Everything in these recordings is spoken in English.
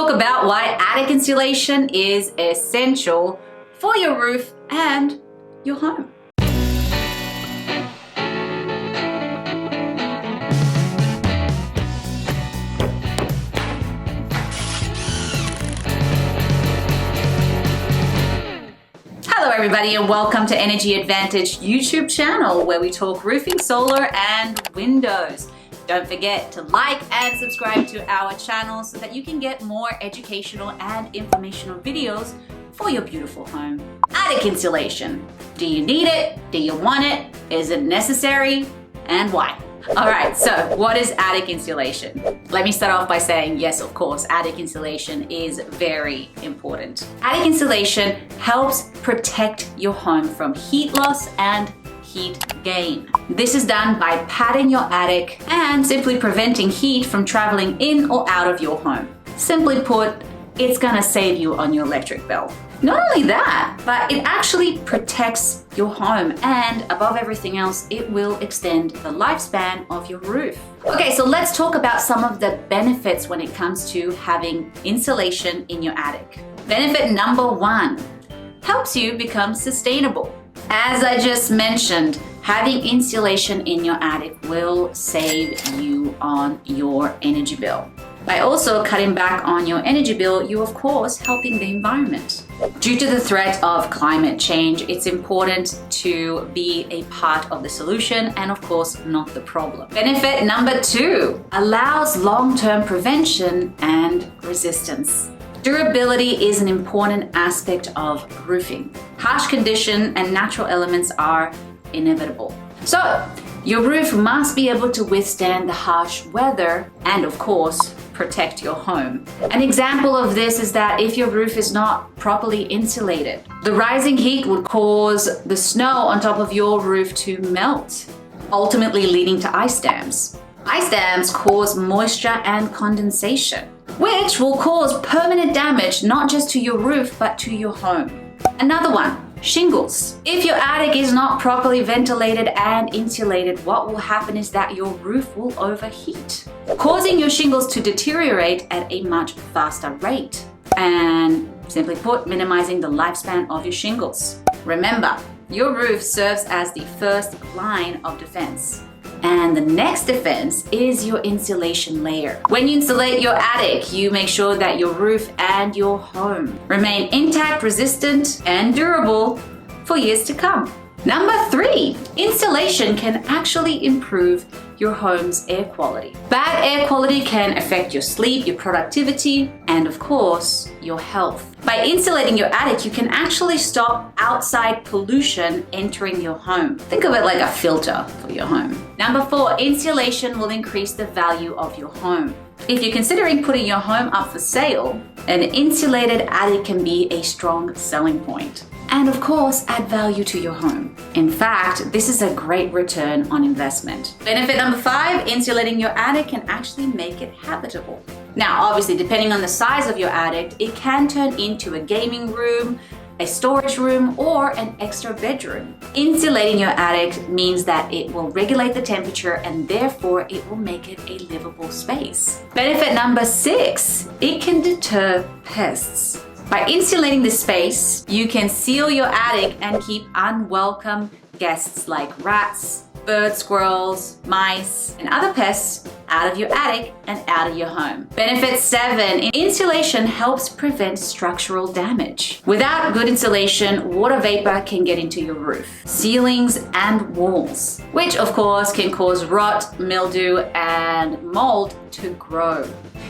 talk about why attic insulation is essential for your roof and your home. Hello everybody and welcome to Energy Advantage YouTube channel where we talk roofing, solar and windows. Don't forget to like and subscribe to our channel so that you can get more educational and informational videos for your beautiful home. Attic insulation. Do you need it? Do you want it? Is it necessary? And why? Alright, so what is attic insulation? Let me start off by saying yes, of course, attic insulation is very important. Attic insulation helps protect your home from heat loss and heat gain. This is done by padding your attic and simply preventing heat from traveling in or out of your home. Simply put, it's gonna save you on your electric bill. Not only that, but it actually protects your home and above everything else, it will extend the lifespan of your roof. Okay, so let's talk about some of the benefits when it comes to having insulation in your attic. Benefit number 1, helps you become sustainable. As I just mentioned, having insulation in your attic will save you on your energy bill. By also cutting back on your energy bill, you of course helping the environment. Due to the threat of climate change, it's important to be a part of the solution and of course not the problem. Benefit number 2, allows long-term prevention and resistance. Durability is an important aspect of roofing. Harsh condition and natural elements are inevitable. So, your roof must be able to withstand the harsh weather and of course, protect your home. An example of this is that if your roof is not properly insulated, the rising heat would cause the snow on top of your roof to melt, ultimately leading to ice dams. Ice dams cause moisture and condensation, which will cause permanent damage not just to your roof but to your home. Another one, shingles. If your attic is not properly ventilated and insulated, what will happen is that your roof will overheat, causing your shingles to deteriorate at a much faster rate and, simply put, minimizing the lifespan of your shingles. Remember, your roof serves as the first line of defense. And the next defense is your insulation layer. When you insulate your attic, you make sure that your roof and your home remain intact, resistant, and durable for years to come. Number 3, insulation can actually improve your home's air quality. Bad air quality can affect your sleep, your productivity, and of course, your health. By insulating your attic, you can actually stop outside pollution entering your home. Think of it like a filter for your home. Number 4, insulation will increase the value of your home. If you're considering putting your home up for sale, an insulated attic can be a strong selling point. And of course, add value to your home. In fact, this is a great return on investment. Benefit number 5, insulating your attic can actually make it habitable. Now, obviously, depending on the size of your attic, it can turn into a gaming room, a storage room, or an extra bedroom. Insulating your attic means that it will regulate the temperature and therefore it will make it a livable space. Benefit number 6, it can deter pests. By insulating the space, you can seal your attic and keep unwelcome guests like rats, birds, squirrels, mice, and other pests out of your attic and out of your home. Benefit 7, insulation helps prevent structural damage. Without good insulation, water vapor can get into your roof, ceilings, and walls, which of course can cause rot, mildew, and mold to grow.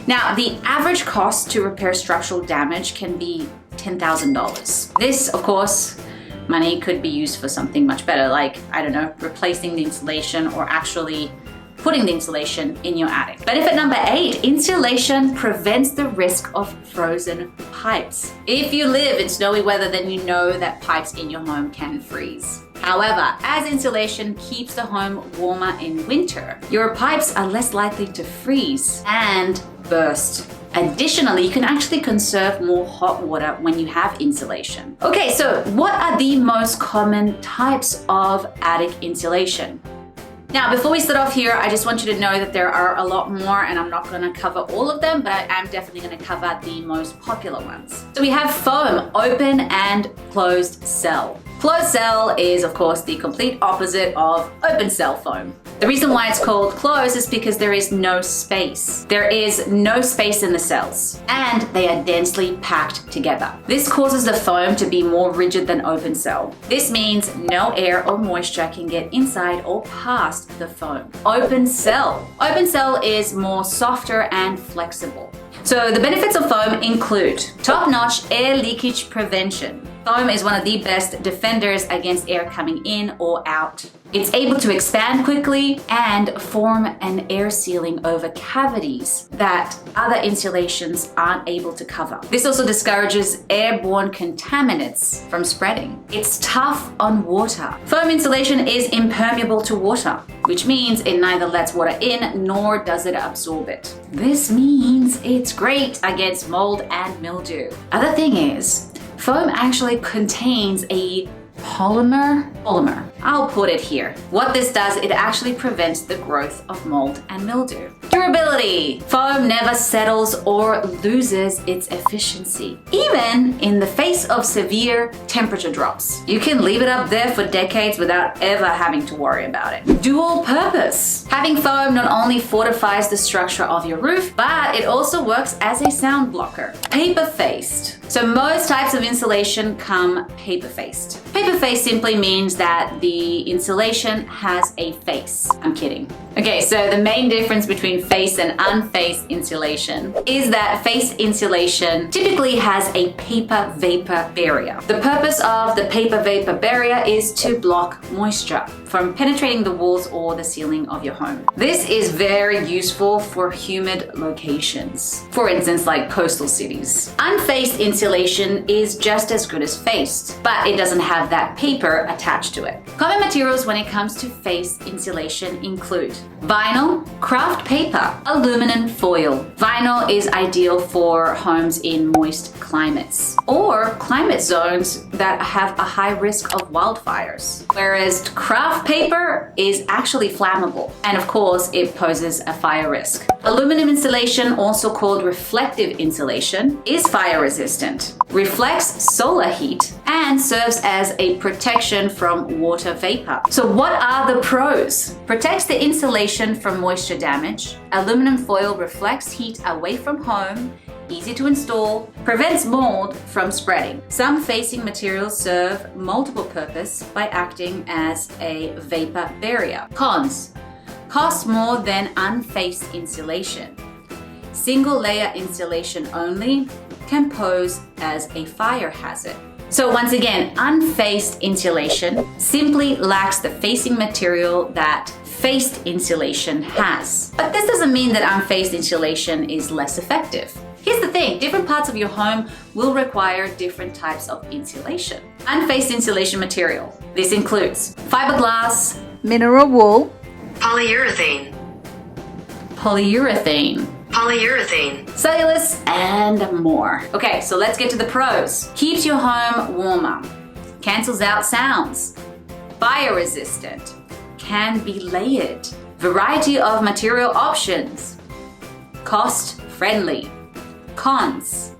Now, the average cost to repair structural damage can be $10,000. This, of course, money could be used for something much better, like, I don't know, replacing the insulation or actually putting the insulation in your attic. Benefit number 8, insulation prevents the risk of frozen pipes. If you live in snowy weather, then you know that pipes in your home can freeze. However, as insulation keeps the home warmer in winter, your pipes are less likely to freeze and burst. Additionally, you can actually conserve more hot water when you have insulation. Okay, so what are the most common types of attic insulation? Now, before we start off here, I just want you to know that there are a lot more, and I'm not going to cover all of them, but I am definitely going to cover the most popular ones. So we have foam, open and closed cell. Closed cell is, of course, the complete opposite of open cell foam. The reason why it's called closed is because there is no space. There is no space in the cells, and they are densely packed together. This causes the foam to be more rigid than open cell. This means no air or moisture can get inside or past the foam. Open cell. Open cell is more softer and flexible. So the benefits of foam include top-notch air leakage prevention. Foam is one of the best defenders against air coming in or out. It's able to expand quickly and form an air sealing over cavities that other insulations aren't able to cover. This also discourages airborne contaminants from spreading. It's tough on water. Foam insulation is impermeable to water, which means it neither lets water in nor does it absorb it. This means it's great against mold and mildew. Other thing is, foam actually contains a polymer. I'll put it here. What this does, it actually prevents the growth of mold and mildew. Durability. Foam never settles or loses its efficiency, even in the face of severe temperature drops. You can leave it up there for decades without ever having to worry about it. Dual purpose. Having foam not only fortifies the structure of your roof, but it also works as a sound blocker. Paper-faced. So most types of insulation come paper-faced. Paper-faced simply means that the insulation has a face. I'm kidding. Okay, so the main difference between face and unfaced insulation is that face insulation typically has a paper vapor barrier. The purpose of the paper vapor barrier is to block moisture from penetrating the walls or the ceiling of your home. This is very useful for humid locations, for instance, like coastal cities. Unfaced insulation is just as good as faced, but it doesn't have that paper attached to it. Common materials when it comes to face insulation include vinyl, craft paper, aluminum foil. Vinyl is ideal for homes in moist climates or climate zones that have a high risk of wildfires, whereas craft paper is actually flammable, and of course it poses a fire risk. Aluminum insulation, also called reflective insulation, is fire resistant, reflects solar heat, and serves as a protection from water vapor. So what are the pros? Protects the insulation from moisture damage. Aluminum foil reflects heat away from home, easy to install, prevents mold from spreading. Some facing materials serve multiple purpose by acting as a vapor barrier. Cons. Costs more than unfaced insulation. Single layer insulation only can pose as a fire hazard. So once again, unfaced insulation simply lacks the facing material that faced insulation has. But this doesn't mean that unfaced insulation is less effective. Here's the thing, different parts of your home will require different types of insulation. Unfaced insulation material. This includes fiberglass, mineral wool, polyurethane, cellulose, and more. Okay, so let's get to the pros. Keeps your home warmer, cancels out sounds, fire resistant, can be layered, variety of material options, cost friendly. Cons.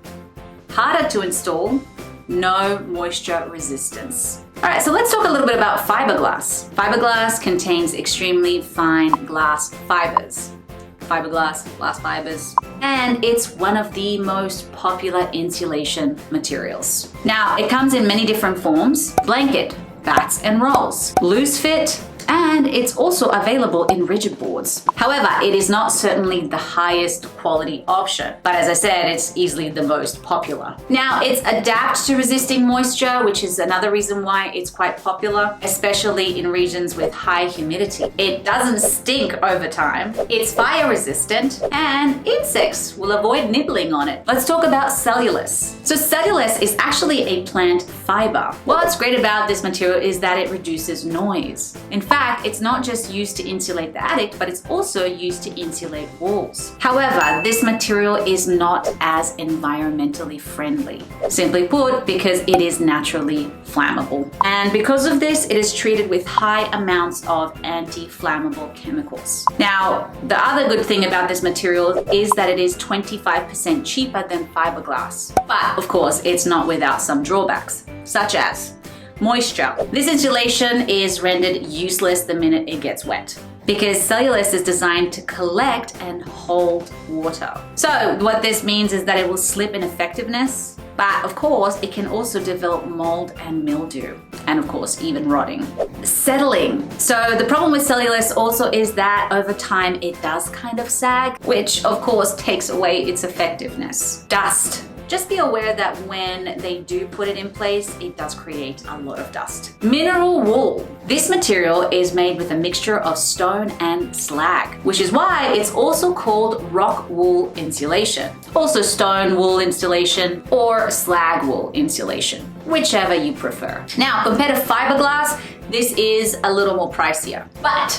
Harder to install, no moisture resistance. All right, so let's talk a little bit about fiberglass. Fiberglass contains extremely fine glass fibers. Fiberglass, glass fibers, and it's one of the most popular insulation materials. Now, it comes in many different forms: blanket, bats and rolls, loose fit, and it's also available in rigid boards. However, it is not certainly the highest quality option, but as I said, it's easily the most popular. Now, it's adapted to resisting moisture, which is another reason why it's quite popular, especially in regions with high humidity. It doesn't stink over time, it's fire resistant, and insects will avoid nibbling on it. Let's talk about cellulose. So cellulose is actually a plant fiber. What's great about this material is that it reduces noise. In fact, fact, it's not just used to insulate the attic, but it's also used to insulate walls. However, this material is not as environmentally friendly. Simply put, because it is naturally flammable. And because of this, it is treated with high amounts of anti-flammable chemicals. Now, the other good thing about this material is that it is 25% cheaper than fiberglass. But of course, it's not without some drawbacks, such as moisture. This insulation is rendered useless the minute it gets wet, because cellulose is designed to collect and hold water. So what this means is that it will slip in effectiveness, but of course it can also develop mold and mildew, and of course even rotting. Settling. So the problem with cellulose also is that over time it does kind of sag, which of course takes away its effectiveness. Dust. Just be aware that when they do put it in place, it does create a lot of dust. Mineral wool. This material is made with a mixture of stone and slag, which is why it's also called rock wool insulation. Also stone wool insulation or slag wool insulation, whichever you prefer. Now, compared to fiberglass, this is a little more pricier, but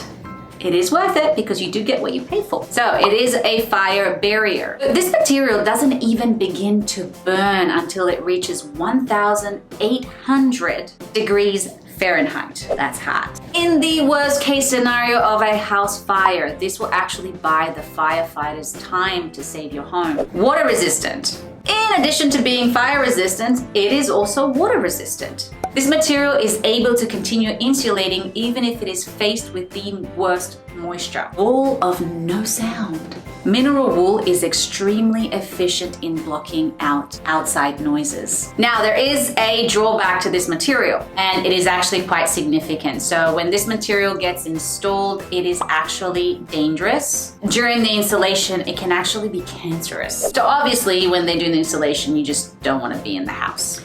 it is worth it because you do get what you pay for. So it is a fire barrier. This material doesn't even begin to burn until it reaches 1,800 degrees Fahrenheit. That's hot. In the worst case scenario of a house fire, this will actually buy the firefighters time to save your home. Water resistant. In addition to being fire resistant, it is also water resistant. This material is able to continue insulating even if it is faced with the worst moisture. Wool of no sound. Mineral wool is extremely efficient in blocking out outside noises. Now, there is a drawback to this material, and it is actually quite significant. So when this material gets installed, it is actually dangerous. During the installation, it can actually be cancerous. So obviously, when they do the installation, you just don't want to be in the house.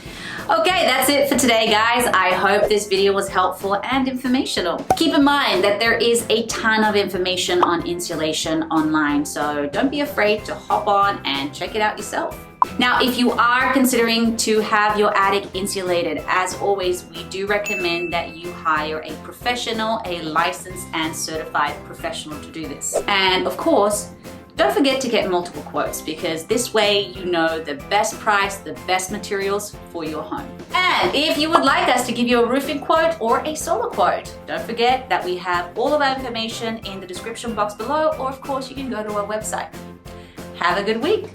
Okay, that's it for today, guys. I hope this video was helpful and informational. Keep in mind that there is a ton of information on insulation online, so don't be afraid to hop on and check it out yourself. Now, if you are considering to have your attic insulated, as always, we do recommend that you hire a professional, a licensed and certified professional to do this. And of course, don't forget to get multiple quotes, because this way you know the best price, the best materials for your home. And if you would like us to give you a roofing quote or a solar quote, don't forget that we have all of our information in the description box below, or of course you can go to our website. Have a good week.